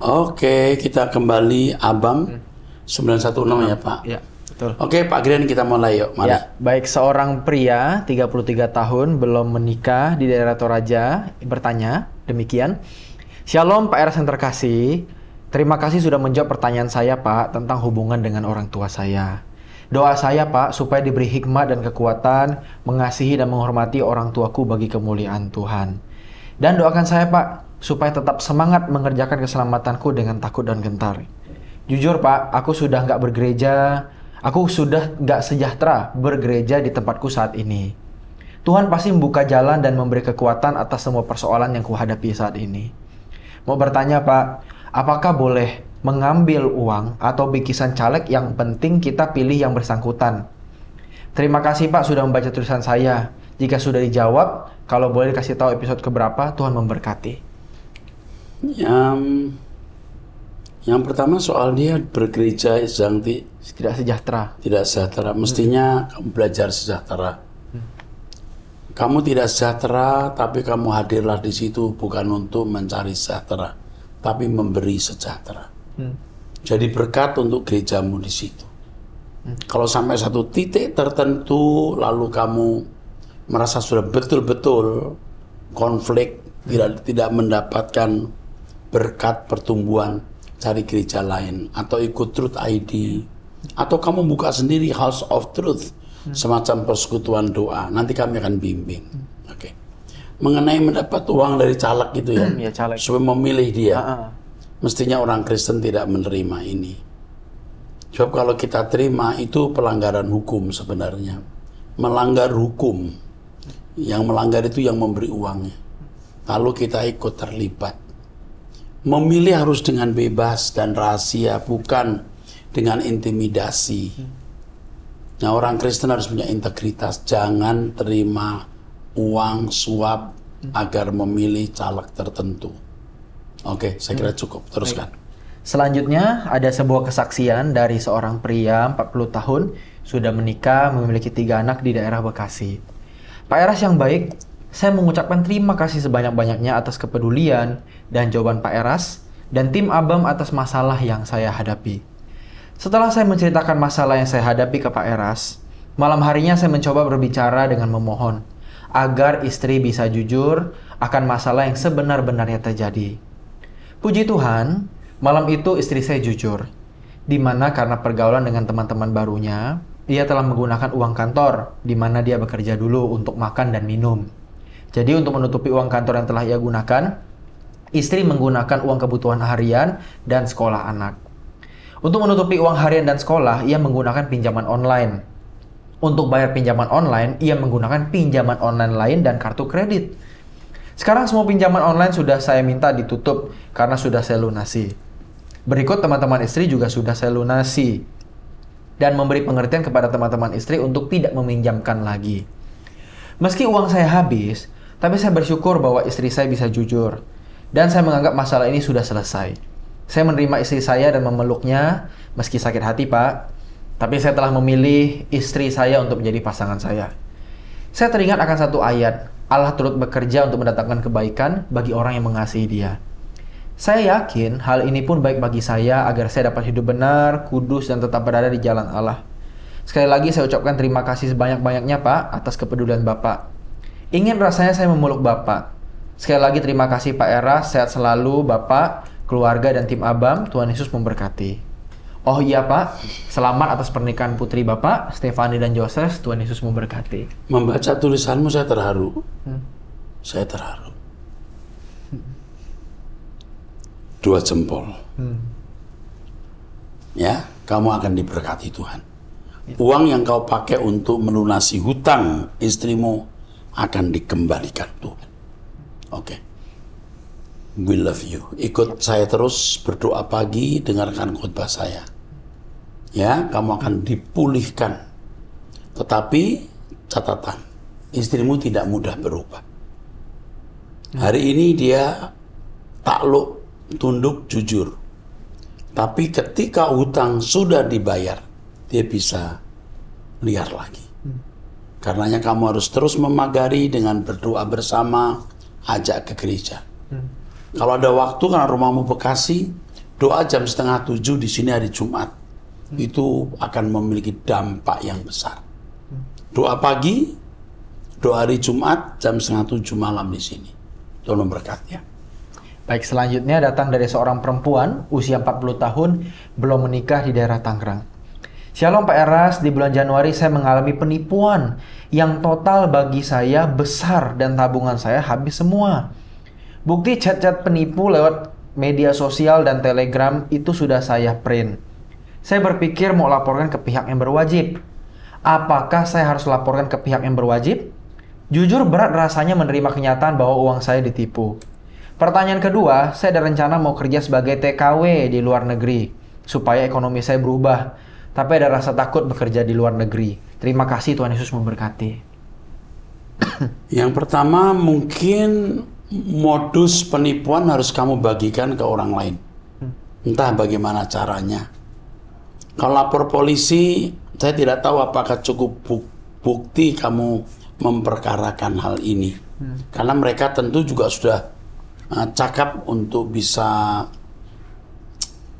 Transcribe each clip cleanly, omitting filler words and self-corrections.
Oke, kita kembali Abam 916 ya Pak. Ya, betul. Oke Pak Grian, kita mulai yuk. Mari. Ya, baik, seorang pria 33 tahun belum menikah di daerah Toraja bertanya demikian. Shalom Pak Eras yang terkasih. Terima kasih sudah menjawab pertanyaan saya Pak tentang hubungan dengan orang tua saya. Doa saya Pak supaya diberi hikmat dan kekuatan mengasihi dan menghormati orang tuaku bagi kemuliaan Tuhan. Dan doakan saya Pak supaya tetap semangat mengerjakan keselamatanku dengan takut dan gentar. Jujur Pak, aku sudah nggak bergereja, aku sudah nggak sejahtera bergereja di tempatku saat ini. Tuhan pasti membuka jalan dan memberi kekuatan atas semua persoalan yang kuhadapi saat ini. Mau bertanya Pak, apakah boleh mengambil uang atau bikisan caleg, yang penting kita pilih yang bersangkutan? Terima kasih Pak sudah membaca tulisan saya. Jika sudah dijawab, kalau boleh dikasih tahu episode keberapa, Tuhan memberkati. Yang pertama soal dia bergereja yang tidak sejahtera. Tidak sejahtera. Mestinya kamu belajar sejahtera. Kamu tidak sejahtera, tapi kamu hadirlah di situ bukan untuk mencari sejahtera, tapi memberi sejahtera. Jadi berkat untuk gerejamu di situ. Kalau sampai satu titik tertentu, lalu kamu merasa sudah betul-betul konflik, tidak mendapatkan berkat pertumbuhan, cari gereja lain atau ikut Truth ID, atau kamu buka sendiri House of Truth, semacam persekutuan doa. Nanti kami akan bimbing. Oke. Mengenai mendapat uang dari caleg gitu ya, Ya, caleg. supaya memilih dia. Mestinya orang Kristen tidak menerima ini. Sebab kalau kita terima itu pelanggaran hukum sebenarnya. Melanggar hukum. Yang melanggar itu yang memberi uangnya. Lalu kita ikut terlibat. Memilih harus dengan bebas dan rahasia, bukan dengan intimidasi. Nah, orang Kristen harus punya integritas. Jangan terima uang suap agar memilih caleg tertentu. Oke, saya kira cukup. Teruskan. Selanjutnya, ada sebuah kesaksian dari seorang pria 40 tahun, sudah menikah, memiliki 3 anak di daerah Bekasi. Pak Eras yang baik, saya mengucapkan terima kasih sebanyak-banyaknya atas kepedulian dan jawaban Pak Eras dan tim Abam atas masalah yang saya hadapi. Setelah saya menceritakan masalah yang saya hadapi ke Pak Eras, malam harinya saya mencoba berbicara dengan memohon agar istri bisa jujur akan masalah yang sebenar-benarnya terjadi. Puji Tuhan, malam itu istri saya jujur, di mana karena pergaulan dengan teman-teman barunya, ia telah menggunakan uang kantor, di mana dia bekerja dulu untuk makan dan minum. Jadi untuk menutupi uang kantor yang telah ia gunakan, istri menggunakan uang kebutuhan harian dan sekolah anak. Untuk menutupi uang harian dan sekolah, ia menggunakan pinjaman online. Untuk bayar pinjaman online, ia menggunakan pinjaman online lain dan kartu kredit. Sekarang semua pinjaman online sudah saya minta ditutup karena sudah saya lunasi. Berikut teman-teman istri juga sudah saya lunasi. Dan memberi pengertian kepada teman-teman istri untuk tidak meminjamkan lagi. Meski uang saya habis, tapi saya bersyukur bahwa istri saya bisa jujur. Dan saya menganggap masalah ini sudah selesai. Saya menerima istri saya dan memeluknya, meski sakit hati Pak. Tapi saya telah memilih istri saya untuk menjadi pasangan saya. Saya teringat akan satu ayat, Allah turut bekerja untuk mendatangkan kebaikan bagi orang yang mengasihi Dia. Saya yakin hal ini pun baik bagi saya agar saya dapat hidup benar, kudus, dan tetap berada di jalan Allah. Sekali lagi saya ucapkan terima kasih sebanyak-banyaknya Pak atas kepedulian Bapak. Ingin rasanya saya memeluk Bapak. Sekali lagi terima kasih Pak Eras, sehat selalu Bapak, keluarga, dan tim Abam. Tuhan Yesus memberkati. Oh iya Pak, selamat atas pernikahan putri Bapak, Stefani dan Joses. Tuhan Yesus memberkati. Membaca tulisanmu saya terharu. Saya terharu. 2 jempol. Ya, kamu akan diberkati Tuhan. Uang yang kau pakai untuk melunasi hutang istrimu akan dikembalikan Tuhan. Oke. We love you. Ikut saya terus berdoa pagi, dengarkan khotbah saya. Ya, kamu akan dipulihkan. Tetapi catatan, istrimu tidak mudah berubah. Hari ini dia takluk, tunduk, jujur. Tapi ketika hutang sudah dibayar, dia bisa liar lagi. Karenanya kamu harus terus memagari dengan berdoa bersama, ajak ke gereja. Kalau ada waktu, karena rumahmu Bekasi, Doa jam 6:30 di sini hari Jumat itu akan memiliki dampak yang besar. Doa pagi, doa hari Jumat jam 6:30 malam di sini. Tuhan memberkati ya. Baik, selanjutnya datang dari seorang perempuan usia 40 tahun belum menikah di daerah Tangerang. Shalom Pak Eras, di bulan Januari saya mengalami penipuan yang total bagi saya besar dan tabungan saya habis semua. Bukti chat-chat penipu lewat media sosial dan Telegram itu sudah saya print. Saya berpikir mau laporkan ke pihak yang berwajib. Apakah saya harus laporkan ke pihak yang berwajib? Jujur berat rasanya menerima kenyataan bahwa uang saya ditipu. Pertanyaan kedua, saya ada rencana mau kerja sebagai TKW di luar negeri supaya ekonomi saya berubah. Tapi ada rasa takut bekerja di luar negeri. Terima kasih, Tuhan Yesus memberkati. Yang pertama, mungkin modus penipuan harus kamu bagikan ke orang lain. Entah bagaimana caranya. Kalau lapor polisi, saya tidak tahu apakah cukup bukti kamu memperkarakan hal ini. Karena mereka tentu juga sudah cakap untuk bisa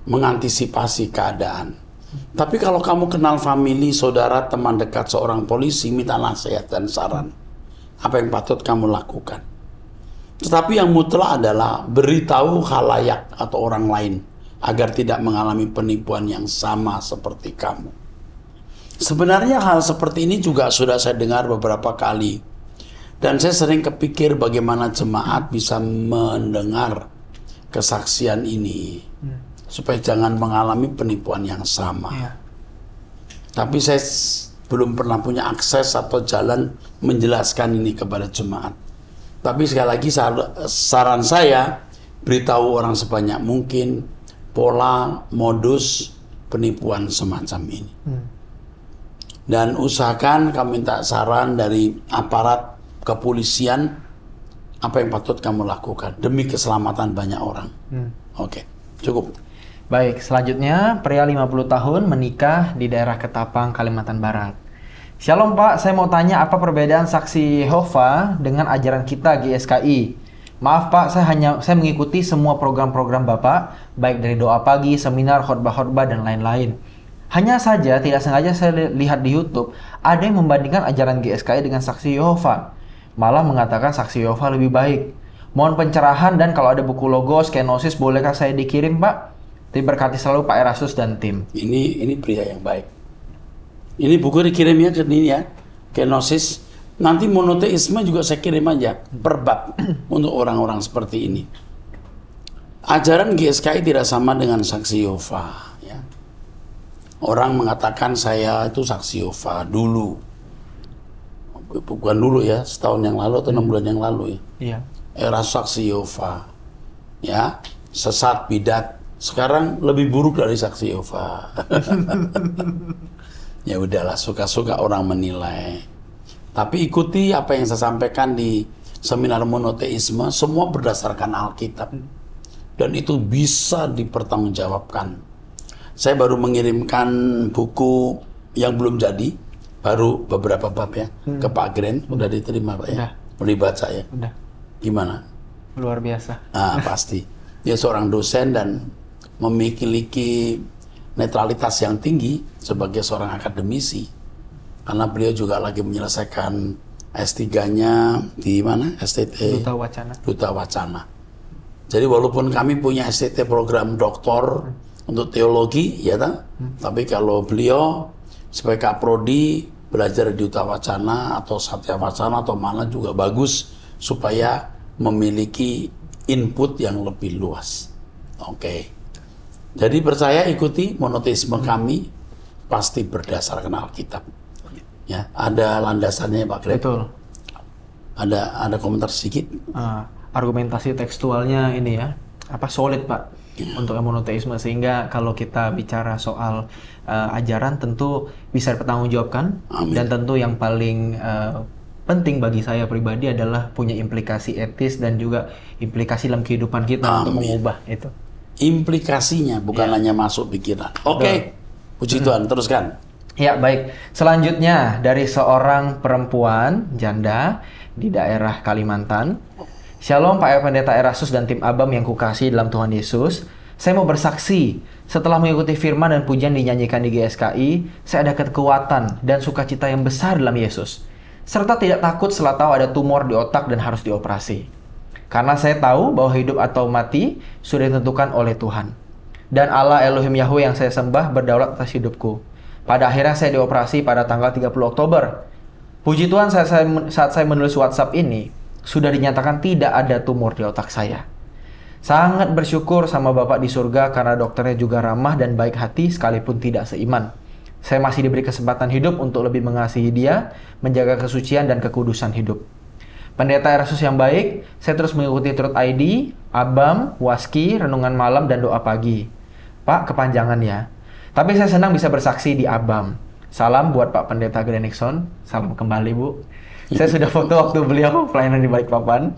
mengantisipasi keadaan. Tapi kalau kamu kenal famili, saudara, teman dekat seorang polisi, minta nasihat dan saran. Apa yang patut kamu lakukan? Tetapi yang mutlak adalah beritahu khalayak atau orang lain agar tidak mengalami penipuan yang sama seperti kamu. Sebenarnya hal seperti ini juga sudah saya dengar beberapa kali. Dan saya sering kepikir bagaimana jemaat bisa mendengar kesaksian ini. Supaya jangan mengalami penipuan yang sama. Tapi saya belum pernah punya akses atau jalan menjelaskan ini kepada jemaat. Tapi sekali lagi saran saya, beritahu orang sebanyak mungkin pola, modus penipuan semacam ini. Dan usahakan kamu minta saran dari aparat kepolisian apa yang patut kamu lakukan demi keselamatan banyak orang. Oke, cukup. Baik, selanjutnya pria 50 tahun menikah di daerah Ketapang, Kalimantan Barat. Shalom Pak, saya mau tanya apa perbedaan saksi Yehova dengan ajaran kita GSKI? Maaf Pak, saya mengikuti semua program-program Bapak, baik dari doa pagi, seminar, khotbah-khotbah, dan lain-lain. Hanya saja tidak sengaja saya lihat di YouTube ada yang membandingkan ajaran GSKI dengan saksi Yehova. Malah mengatakan saksi Yehova lebih baik. Mohon pencerahan dan kalau ada buku Logos, Kenosis, bolehkah saya dikirim Pak? Diberkati selalu Pak Erasus dan tim. Ini pria yang baik. Ini buku dikirimnya ke ini ya, Kenosis. Nanti monoteisme juga saya kirim aja per bab untuk orang-orang seperti ini. Ajaran GSKI tidak sama dengan saksi Yehova. Ya. Orang mengatakan saya itu saksi Yehova dulu. Bukan dulu ya, setahun yang lalu atau 6 bulan yang lalu ya. Iya. Era saksi Yehova. Ya, sesat bidat. Sekarang lebih buruk dari saksi Yehova. Ya udahlah, suka-suka orang menilai. Tapi ikuti apa yang saya sampaikan di seminar monoteisme, semua berdasarkan Alkitab. Dan itu bisa dipertanggungjawabkan. Saya baru mengirimkan buku yang belum jadi, baru beberapa bab ya, ke Pak Gren. Udah diterima Pak ya? Udah dibaca ya? Udah. Gimana? Luar biasa. Ah, pasti. Dia seorang dosen dan memiliki netralitas yang tinggi sebagai seorang akademisi. Karena beliau juga lagi menyelesaikan S3-nya di mana? STT Duta Wacana. Duta Wacana. Jadi walaupun kami punya STT program doktor untuk teologi, ya tak? Tapi kalau beliau sebagai kaprodi belajar di Duta Wacana atau Satya Wacana atau mana juga bagus supaya memiliki input yang lebih luas. Oke. Jadi percaya ikuti monoteisme kami pasti berdasarkan Alkitab. Ya, ada landasannya Pak Greg. Betul. Ada komentar sedikit. Argumentasi tekstualnya ini ya, solid Pak untuk monoteisme, sehingga kalau kita bicara soal ajaran tentu bisa dipertanggungjawabkan. Amin. Dan tentu yang paling penting bagi saya pribadi adalah punya implikasi etis dan juga implikasi dalam kehidupan kita untuk mengubah itu. Implikasinya bukan hanya masuk pikiran. Oke. Puji Tuhan, teruskan. Ya, baik. Selanjutnya dari seorang perempuan janda di daerah Kalimantan. Shalom Pak Pendeta Erasus dan tim Abam yang kukasihi dalam Tuhan Yesus. Saya mau bersaksi, setelah mengikuti firman dan pujian dinyanyikan di GSKI, saya ada kekuatan dan sukacita yang besar dalam Yesus. Serta tidak takut setelah tahu ada tumor di otak dan harus dioperasi. Karena saya tahu bahwa hidup atau mati sudah ditentukan oleh Tuhan. Dan Allah Elohim Yahweh yang saya sembah berdaulat atas hidupku. Pada akhirnya saya dioperasi pada tanggal 30 Oktober. Puji Tuhan saat saya menulis WhatsApp ini, sudah dinyatakan tidak ada tumor di otak saya. Sangat bersyukur sama Bapak di surga karena dokternya juga ramah dan baik hati sekalipun tidak seiman. Saya masih diberi kesempatan hidup untuk lebih mengasihi Dia, menjaga kesucian dan kekudusan hidup. Pendeta Erasus yang baik, saya terus mengikuti Truth ID, Abam, Waski, Renungan Malam, dan Doa Pagi. Pak, kepanjangan ya. Tapi saya senang bisa bersaksi di Abam. Salam buat Pak Pendeta Grenixon. Salam kembali, Bu. Saya sudah foto waktu beliau pelayanan di Balikpapan.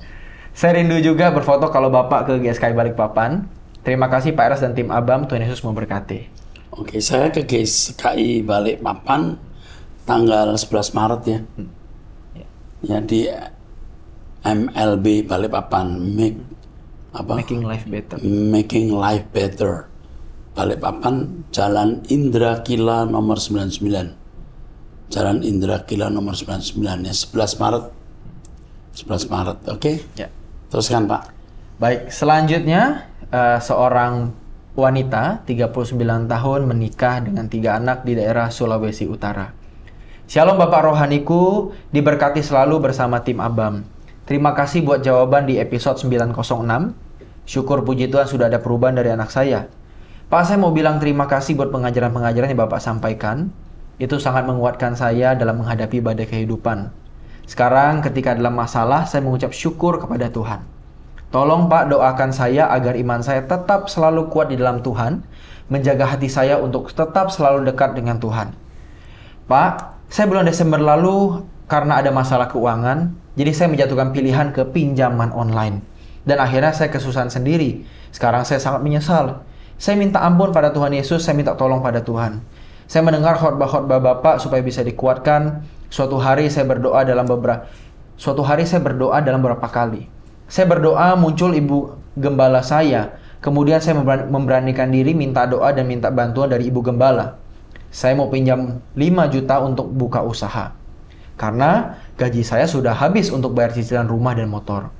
Saya rindu juga berfoto kalau Bapak ke GSKI Balikpapan. Terima kasih Pak Eras dan tim Abam. Tuhan Yesus memberkati. Oke, saya ke GSKI Balikpapan tanggal 11 Maret ya. Ya di MLB Balikpapan, Making Life Better. Making Life Better. Balikpapan, Jalan Indra Kila nomor 99. Jalan Indra Kila nomor 99 ya, 11 Maret. 11 Maret, oke? Ya. Teruskan, Pak. Baik, selanjutnya seorang wanita 39 tahun menikah dengan 3 anak di daerah Sulawesi Utara. Shalom Bapak Rohaniku, diberkati selalu bersama tim Abam. Terima kasih buat jawaban di episode 906. Syukur puji Tuhan sudah ada perubahan dari anak saya. Pak, saya mau bilang terima kasih buat pengajaran-pengajaran yang Bapak sampaikan. Itu sangat menguatkan saya dalam menghadapi badai kehidupan. Sekarang ketika dalam masalah, saya mengucap syukur kepada Tuhan. Tolong Pak doakan saya agar iman saya tetap selalu kuat di dalam Tuhan, menjaga hati saya untuk tetap selalu dekat dengan Tuhan. Pak, saya bulan Desember lalu karena ada masalah keuangan, jadi saya menjatuhkan pilihan ke pinjaman online. Dan akhirnya saya kesusahan sendiri. Sekarang saya sangat menyesal. Saya minta ampun pada Tuhan Yesus, saya minta tolong pada Tuhan. Saya mendengar khotbah-khotbah Bapak supaya bisa dikuatkan. Suatu hari saya berdoa dalam beberapa kali. Saya berdoa, muncul ibu gembala saya. Kemudian saya memberanikan diri minta doa dan minta bantuan dari ibu gembala. Saya mau pinjam 5 juta untuk buka usaha. Karena gaji saya sudah habis untuk bayar cicilan rumah dan motor.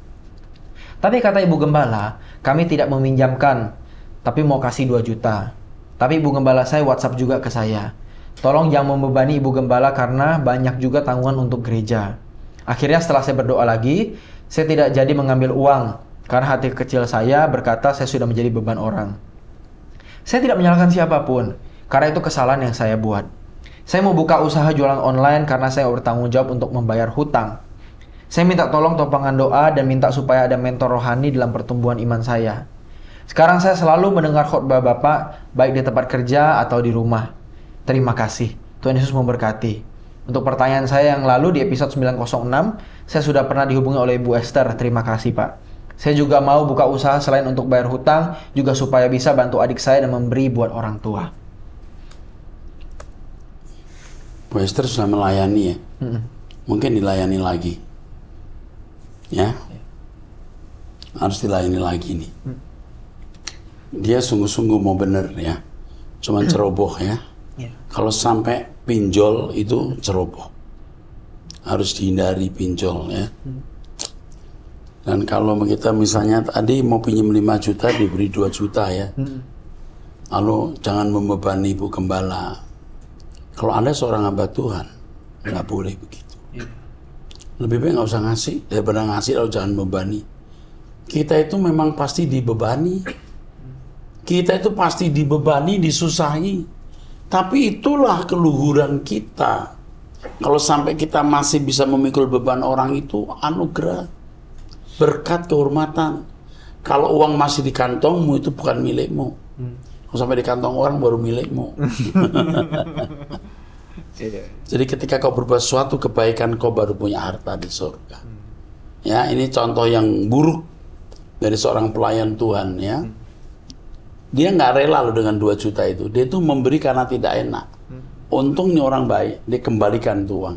Tapi kata ibu gembala, kami tidak meminjamkan, tapi mau kasih 2 juta. Tapi ibu gembala saya WhatsApp juga ke saya. Tolong jangan membebani ibu gembala karena banyak juga tanggungan untuk gereja. Akhirnya setelah saya berdoa lagi, saya tidak jadi mengambil uang. Karena hati kecil saya berkata saya sudah menjadi beban orang. Saya tidak menyalahkan siapapun, karena itu kesalahan yang saya buat. Saya mau buka usaha jualan online karena saya bertanggung jawab untuk membayar hutang. Saya minta tolong topangan doa dan minta supaya ada mentor rohani dalam pertumbuhan iman saya. Sekarang saya selalu mendengar khotbah Bapak, baik di tempat kerja atau di rumah. Terima kasih. Tuhan Yesus memberkati. Untuk pertanyaan saya yang lalu di episode 906, saya sudah pernah dihubungi oleh Ibu Esther. Terima kasih Pak. Saya juga mau buka usaha selain untuk bayar hutang, juga supaya bisa bantu adik saya dan memberi buat orang tua. Bu Esther sudah melayani ya. Mungkin dilayani lagi. Ya. Harus dilayani lagi nih. Dia sungguh-sungguh mau bener ya. Cuman ceroboh ya. Kalau sampai pinjol itu ceroboh. Harus dihindari pinjol ya. Dan kalau kita misalnya tadi mau pinjam 5 juta diberi 2 juta ya. Lalu jangan membebani ibu gembala. Kalau Anda seorang hamba Tuhan, nggak boleh begitu. Lebih baik nggak usah ngasih daripada ngasih lalu jangan membebani. Kita itu memang pasti dibebani. Kita itu pasti dibebani, disusahi. Tapi itulah keluhuran kita. Kalau sampai kita masih bisa memikul beban orang itu anugerah, berkat, kehormatan. Kalau uang masih di kantongmu itu bukan milikmu. Kalau sampai di kantong orang baru milikmu. Jadi ketika kau berbuat suatu kebaikan, kau baru punya harta di surga. Ya, ini contoh yang buruk dari seorang pelayan Tuhan ya. Dia nggak rela loh dengan 2 juta itu. Dia itu memberi karena tidak enak. Untung nih orang baik, dia kembalikan tuh uang.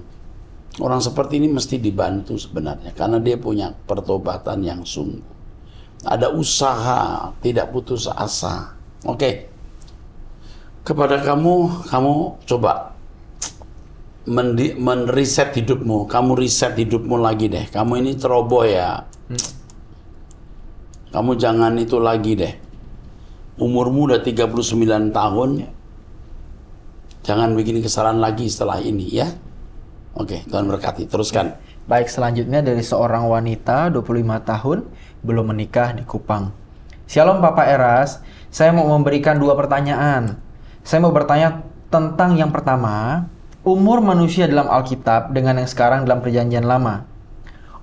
Orang seperti ini mesti dibantu sebenarnya, karena dia punya pertobatan yang sungguh. ada usaha, tidak putus asa. Oke. Kepada kamu coba menreset hidupmu. Kamu reset hidupmu lagi deh. Kamu ini ceroboh ya. Kamu jangan itu lagi deh. Umurmu udah 39 tahun. Jangan bikin kesalahan lagi setelah ini ya. Oke, Tuhan berkati. Teruskan. Baik, selanjutnya dari seorang wanita 25 tahun belum menikah di Kupang. Shalom Papa Eras, saya mau memberikan 2 pertanyaan. Saya mau bertanya tentang yang pertama, umur manusia dalam Alkitab dengan yang sekarang dalam Perjanjian Lama.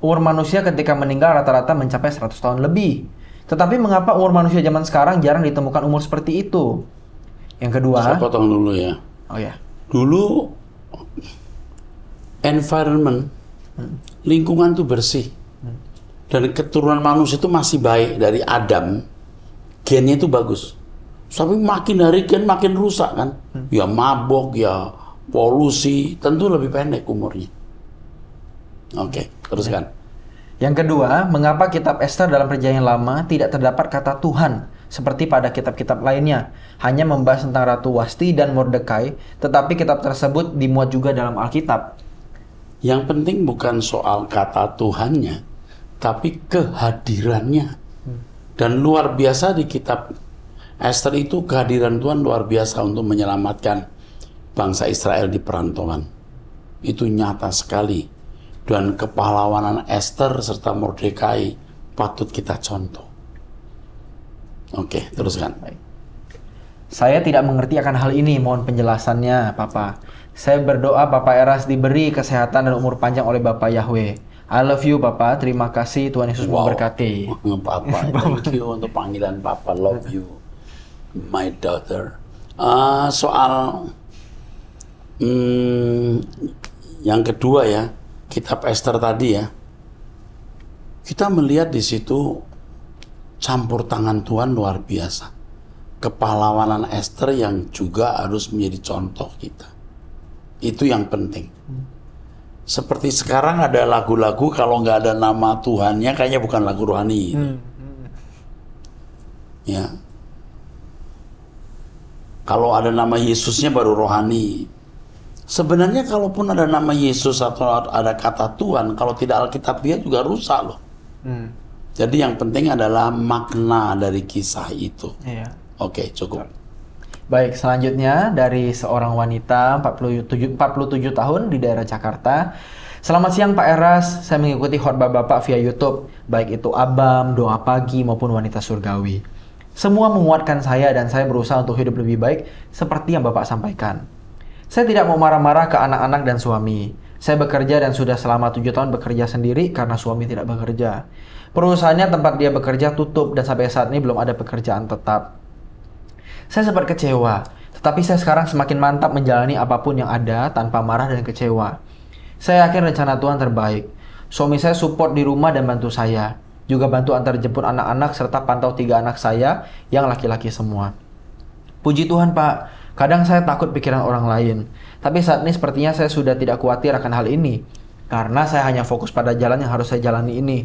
Umur manusia ketika meninggal rata-rata mencapai 100 tahun lebih. Tetapi mengapa umur manusia zaman sekarang jarang ditemukan umur seperti itu? Yang kedua... Saya potong dulu ya. Oh ya. Dulu environment, lingkungan tuh bersih. Dan keturunan manusia itu masih baik dari Adam. Gennya itu bagus. Tapi makin hari gen makin rusak kan. Ya mabok, ya polusi, tentu lebih pendek umurnya. Oke, teruskan. Yang kedua, mengapa kitab Ester dalam Perjanjian Lama tidak terdapat kata Tuhan seperti pada kitab-kitab lainnya, hanya membahas tentang Ratu Wasti dan Mordekai, tetapi kitab tersebut dimuat juga dalam Alkitab. Yang penting bukan soal kata Tuhannya, tapi kehadirannya. Dan luar biasa di kitab Ester itu kehadiran Tuhan luar biasa untuk menyelamatkan bangsa Israel di perantauan. Itu nyata sekali. Dan kepahlawanan Ester serta Mordekai patut kita contoh. Oke, teruskan. Saya tidak mengerti akan hal ini, mohon penjelasannya, Papa. Saya berdoa Papa Eras diberi kesehatan dan umur panjang oleh Bapak Yahweh. I love you, Papa. Terima kasih, Tuhan Yesus memberkati. Papa, thank you untuk panggilan Papa. Love you, my daughter. Soal yang kedua ya, kitab Ester tadi ya. Kita melihat di situ campur tangan Tuhan luar biasa. Kepahlawanan Ester yang juga harus menjadi contoh kita. Itu yang penting. Seperti sekarang ada lagu-lagu kalau nggak ada nama Tuhannya kayaknya bukan lagu rohani. Ya. Kalau ada nama Yesusnya baru rohani. Sebenarnya kalaupun ada nama Yesus atau ada kata Tuhan, kalau tidak Alkitabiah juga rusak loh. Jadi yang penting adalah makna dari kisah itu. Iya. Oke, cukup. Baik, selanjutnya dari seorang wanita 47 tahun di daerah Jakarta. Selamat siang Pak Eras, saya mengikuti khotbah Bapak via YouTube, baik itu Abam, Doa Pagi maupun Wanita Surgawi. Semua menguatkan saya dan saya berusaha untuk hidup lebih baik seperti yang Bapak sampaikan. Saya tidak mau marah-marah ke anak-anak dan suami. Saya bekerja dan sudah selama 7 tahun bekerja sendiri karena suami tidak bekerja. Perusahaannya tempat dia bekerja tutup dan sampai saat ini belum ada pekerjaan tetap. Saya sempat kecewa, tetapi saya sekarang semakin mantap menjalani apapun yang ada tanpa marah dan kecewa. Saya yakin rencana Tuhan terbaik. Suami saya support di rumah dan bantu saya. Juga bantu antar jemput anak-anak serta pantau 3 anak saya yang laki-laki semua. Puji Tuhan Pak, kadang saya takut pikiran orang lain. Tapi saat ini sepertinya saya sudah tidak khawatir akan hal ini. Karena saya hanya fokus pada jalan yang harus saya jalani ini.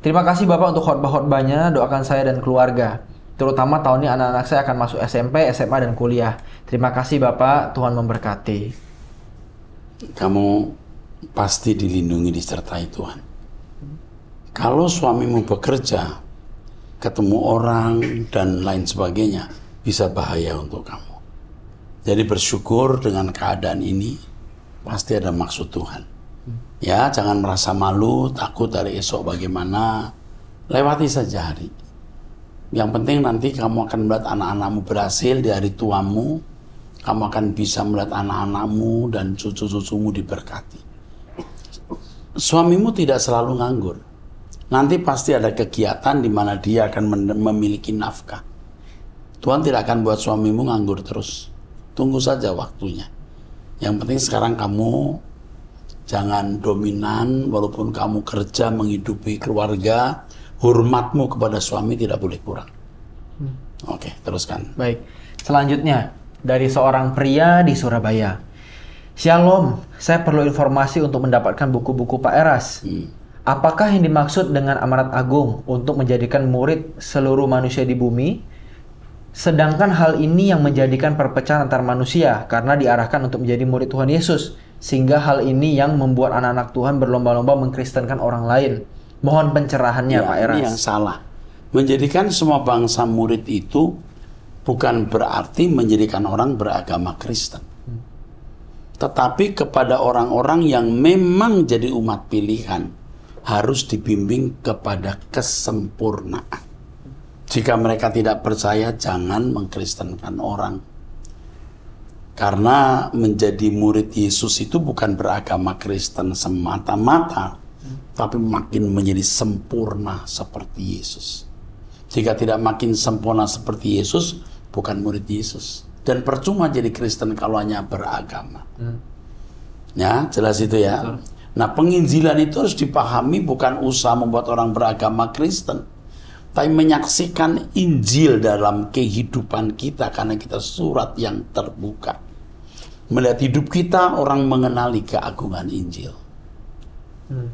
Terima kasih Bapak untuk khotbah-khotbahnya, doakan saya dan keluarga. Terutama tahun ini anak-anak saya akan masuk SMP, SMA, dan kuliah. Terima kasih Bapak, Tuhan memberkati. Kamu pasti dilindungi, disertai Tuhan. Kalau suamimu bekerja, ketemu orang, dan lain sebagainya, bisa bahaya untuk kamu. Jadi bersyukur dengan keadaan ini, pasti ada maksud Tuhan. Ya, jangan merasa malu, takut dari esok bagaimana, lewati saja hari. Yang penting nanti kamu akan melihat anak-anakmu berhasil di hari tuamu, kamu akan bisa melihat anak-anakmu dan cucu-cucumu diberkati. Suamimu tidak selalu nganggur. Nanti pasti ada kegiatan di mana dia akan memiliki nafkah. Tuhan tidak akan buat suamimu nganggur terus. Tunggu saja waktunya. Yang penting sekarang kamu jangan dominan, walaupun kamu kerja menghidupi keluarga, hormatmu kepada suami tidak boleh kurang. Oke, teruskan. Baik, selanjutnya dari seorang pria di Surabaya. Shalom, saya perlu informasi untuk mendapatkan buku-buku Pak Eras. Apakah yang dimaksud dengan amanat agung untuk menjadikan murid seluruh manusia di bumi? Sedangkan hal ini yang menjadikan perpecahan antar manusia karena diarahkan untuk menjadi murid Tuhan Yesus. Sehingga hal ini yang membuat anak-anak Tuhan berlomba-lomba mengkristenkan orang lain. Mohon pencerahannya, Pak Eras. Ini yang salah. Menjadikan semua bangsa murid itu bukan berarti menjadikan orang beragama Kristen. Tetapi kepada orang-orang yang memang jadi umat pilihan, harus dibimbing kepada kesempurnaan. Jika mereka tidak percaya, jangan mengkristenkan orang. Karena menjadi murid Yesus itu bukan beragama Kristen semata-mata, tapi makin menjadi sempurna seperti Yesus. Jika tidak makin sempurna seperti Yesus, bukan murid Yesus. Dan percuma jadi Kristen kalau hanya beragama. Ya, jelas itu ya. Nah, penginjilan itu harus dipahami bukan usaha membuat orang beragama Kristen, tapi menyaksikan Injil dalam kehidupan kita karena kita surat yang terbuka. Melihat hidup kita, orang mengenali keagungan Injil.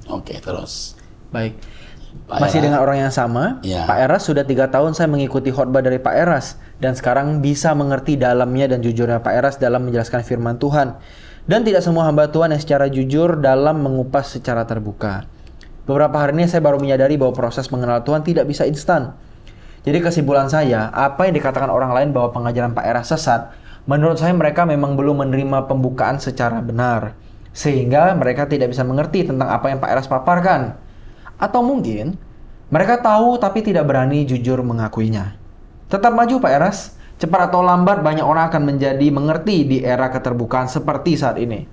Oke, terus. Baik. Pak Masih Eras. dengan orang yang sama, Ya. Pak Eras, sudah 3 tahun saya mengikuti khotbah dari Pak Eras dan sekarang bisa mengerti dalamnya dan jujurnya Pak Eras dalam menjelaskan firman Tuhan. Dan tidak semua hamba Tuhan yang secara jujur dalam mengupas secara terbuka. Beberapa hari ini saya baru menyadari bahwa proses mengenal Tuhan tidak bisa instan. Jadi kesimpulan saya, apa yang dikatakan orang lain bahwa pengajaran Pak Eras sesat, menurut saya mereka memang belum menerima pembukaan secara benar. Sehingga mereka tidak bisa mengerti tentang apa yang Pak Eras paparkan. Atau mungkin mereka tahu tapi tidak berani jujur mengakuinya. Tetap maju Pak Eras. Cepat atau lambat banyak orang akan menjadi mengerti di era keterbukaan seperti saat ini.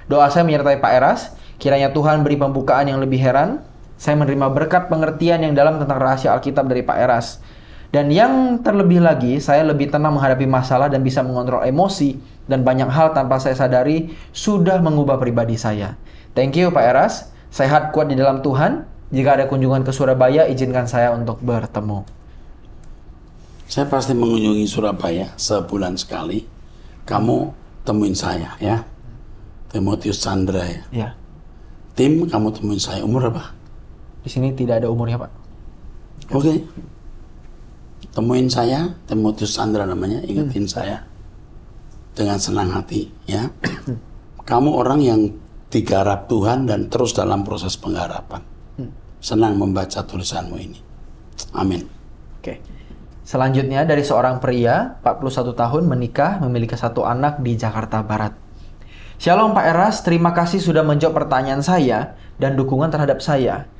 Doa saya menyertai Pak Eras, kiranya Tuhan beri pembukaan yang lebih heran. Saya menerima berkat pengertian yang dalam tentang rahasia Alkitab dari Pak Eras. Dan yang terlebih lagi, saya lebih tenang menghadapi masalah dan bisa mengontrol emosi. Dan banyak hal tanpa saya sadari sudah mengubah pribadi saya. Thank you Pak Eras, sehat kuat di dalam Tuhan. Jika ada kunjungan ke Surabaya, izinkan saya untuk bertemu. Saya pasti mengunjungi Surabaya sebulan sekali. Kamu temuin saya ya. Timotius Chandra ya. Ya, Tim, kamu temuin saya. Umur apa? di sini tidak ada umurnya Pak. Oke. Temuin saya, Timotius Chandra namanya. Ingetin saya. Dengan senang hati ya. Kamu orang yang digarap Tuhan dan terus dalam proses penggarapan. Senang membaca tulisanmu ini. Amin. Oke. Selanjutnya dari seorang pria, 41 tahun, menikah, memiliki 1 anak di Jakarta Barat. Shalom Pak Eras, terima kasih sudah menjawab pertanyaan saya dan dukungan terhadap saya.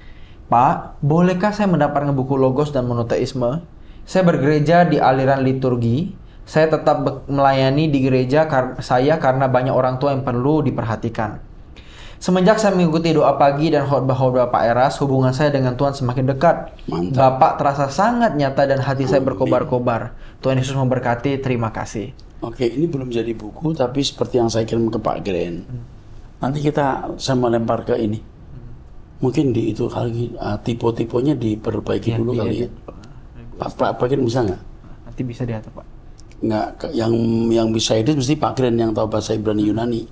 Pak, bolehkah saya mendapatkan buku Logos dan Monoteisme? Saya bergereja di aliran liturgi. Saya tetap melayani di gereja saya karena banyak orang tua yang perlu diperhatikan. Semenjak saya mengikuti doa pagi dan khotbah-khotbah Pak Eras, hubungan saya dengan Tuhan semakin dekat. Mantap. Bapak terasa sangat nyata dan hati saya berkobar-kobar. Tuhan Yesus memberkati, terima kasih. Oke, ini belum jadi buku, tapi seperti yang saya kirim ke Pak Gren. Nanti saya melempar ke ini. Mungkin di itu kali tipe-tipenya diperbaiki dulu kali ya. Pak Gren bisa nggak? Nanti bisa diatur Pak. Nggak, yang bisa edit mesti Pak Gren yang tahu bahasa Ibrani Yunani.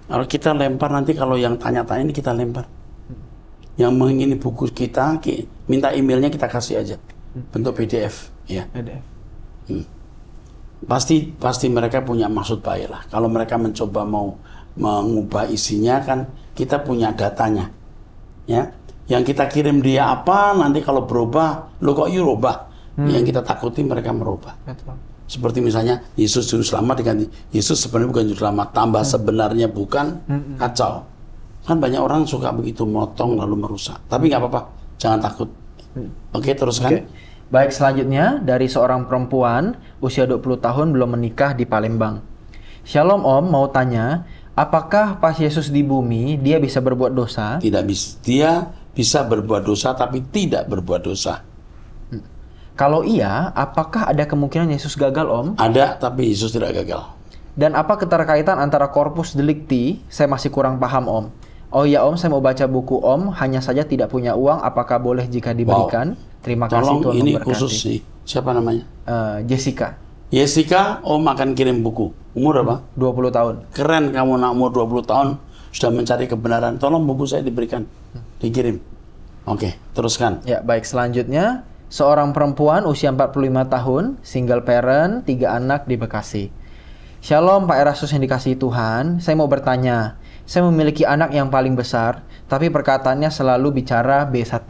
Kalau kita lempar nanti, kalau yang tanya-tanya ini kita lempar. Yang mengingini buku kita, minta emailnya kita kasih aja. Bentuk PDF ya. PDF. Pasti mereka punya maksud baik lah. Kalau mereka mencoba mau mengubah isinya, kan kita punya datanya. Ya. Yang kita kirim dia apa, nanti kalau berubah, lo kok you rubah? Yang kita takuti mereka merubah. Betul. Seperti misalnya Yesus juru selamat diganti Yesus sebenarnya bukan juru selamat, tambah sebenarnya bukan, kacau. Kan banyak orang suka begitu, motong lalu merusak. Tapi nggak apa-apa, jangan takut. Oke, teruskan. Oke. Baik, selanjutnya dari seorang perempuan usia 20 tahun belum menikah di Palembang. Shalom Om, mau tanya, apakah pas Yesus di bumi dia bisa berbuat dosa? Tidak bisa. Dia bisa berbuat dosa tapi tidak berbuat dosa. Kalau iya, apakah ada kemungkinan Yesus gagal Om? Ada, tapi Yesus tidak gagal. Dan apa keterkaitan antara corpus delicti? Saya masih kurang paham Om. Oh iya Om, saya mau baca buku Om, hanya saja tidak punya uang, apakah boleh jika diberikan? Terima kasih Tolong, Tuhan ini memberkati. khusus sih. Siapa namanya? Jessica, Jessica, Om akan kirim buku. Umur apa? 20 tahun. Keren kamu, nak umur 20 tahun sudah mencari kebenaran. Tolong buku saya diberikan. Dikirim. Oke, teruskan. Ya, baik. Selanjutnya, seorang perempuan usia 45 tahun, single parent, 3 anak di Bekasi. Shalom Pak Erastus yang dikasihi Tuhan, saya mau bertanya. Saya memiliki anak yang paling besar, tapi perkataannya selalu bicara B1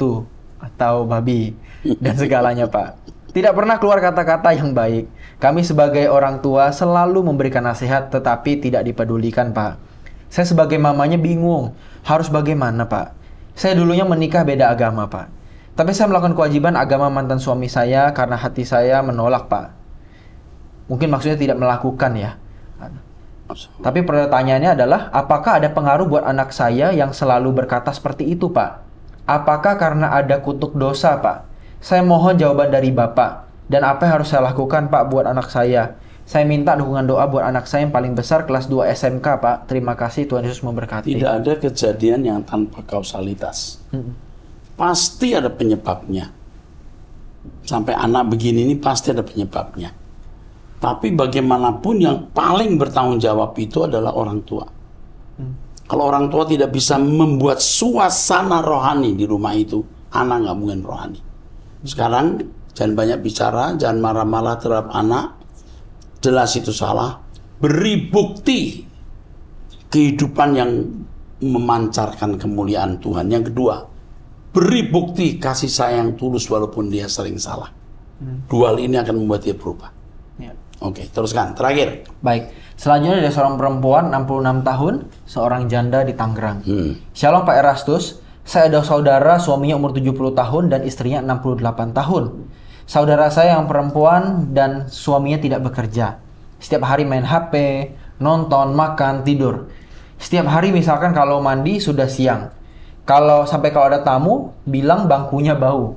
atau babi dan segalanya, Pak. Tidak pernah keluar kata-kata yang baik. Kami sebagai orang tua selalu memberikan nasihat, tetapi tidak dipedulikan, Pak. Saya sebagai mamanya bingung, harus bagaimana, Pak? Saya dulunya menikah beda agama, Pak. Tapi saya melakukan kewajiban agama mantan suami saya karena hati saya menolak, Pak. Mungkin maksudnya tidak melakukan ya. Tapi pertanyaannya adalah, apakah ada pengaruh buat anak saya yang selalu berkata seperti itu, Pak? Apakah karena ada kutuk dosa, Pak? Saya mohon jawaban dari Bapak. Dan apa yang harus saya lakukan, Pak, buat anak saya? Saya minta dukungan doa buat anak saya yang paling besar kelas 2 SMK, Pak. Terima kasih, Tuhan Yesus memberkati. Tidak ada kejadian yang tanpa kausalitas. Pasti ada penyebabnya. Sampai anak begini ini pasti ada penyebabnya. Tapi bagaimanapun yang paling bertanggung jawab itu adalah orang tua. Kalau orang tua tidak bisa membuat suasana rohani di rumah itu, anak nggak mungkin rohani. Sekarang jangan banyak bicara, jangan marah-marah terhadap anak. Jelas itu salah. Beri bukti kehidupan yang memancarkan kemuliaan Tuhan. Yang kedua, beri bukti kasih sayang tulus walaupun dia sering salah. Dua hal ini akan membuat dia berubah. Ya. Oke, teruskan. Terakhir. Baik, selanjutnya ada seorang perempuan 66 tahun, seorang janda di Tangerang. Shalom Pak Erastus, saya ada saudara suaminya umur 70 tahun dan istrinya 68 tahun. Saudara saya yang perempuan dan suaminya tidak bekerja. Setiap hari main HP, nonton, makan, tidur. Setiap hari misalkan kalau mandi sudah siang. Kalau ada tamu, bilang bangkunya bau.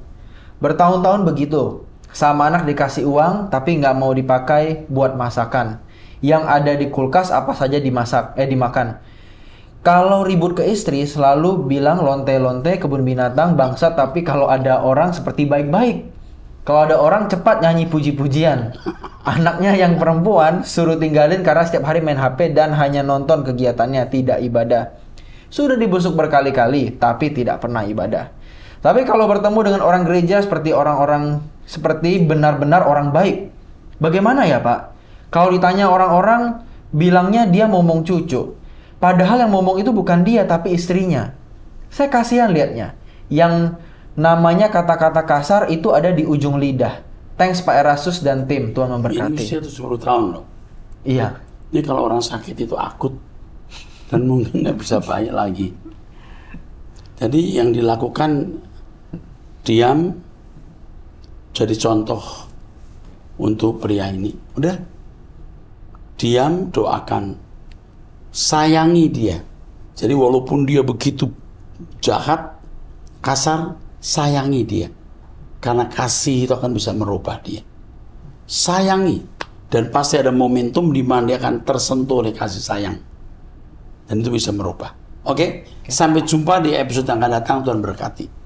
Bertahun-tahun begitu. Sama anak dikasih uang, tapi nggak mau dipakai buat masakan. Yang ada di kulkas apa saja dimakan. Kalau ribut ke istri, selalu bilang lonte-lonte, kebun binatang, bangsa, tapi kalau ada orang seperti baik-baik. Kalau ada orang cepat nyanyi puji-pujian. Anaknya yang perempuan suruh tinggalin karena setiap hari main HP dan hanya nonton kegiatannya, tidak ibadah. Sudah dibusuk berkali-kali, tapi tidak pernah ibadah. Tapi kalau bertemu dengan orang gereja seperti benar-benar orang baik. Bagaimana ya, Pak? Kalau ditanya orang-orang, bilangnya dia momong cucu. Padahal yang momong itu bukan dia, tapi istrinya. Saya kasihan lihatnya. Yang namanya kata-kata kasar itu ada di ujung lidah. Thanks Pak Erastus dan tim, Tuhan memberkati. Ini usia 70 tahun loh. Iya. Ini kalau orang sakit itu akut. Dan mungkin nggak bisa banyak lagi. Jadi yang dilakukan, diam, jadi contoh untuk pria ini. Udah, diam, doakan, sayangi dia. Jadi walaupun dia begitu jahat, kasar, sayangi dia. Karena kasih itu akan bisa merubah dia. Sayangi. Dan pasti ada momentum di mana dia akan tersentuh oleh kasih sayang. Dan itu bisa merubah. Oke? Sampai jumpa di episode yang akan datang. Tuhan berkati.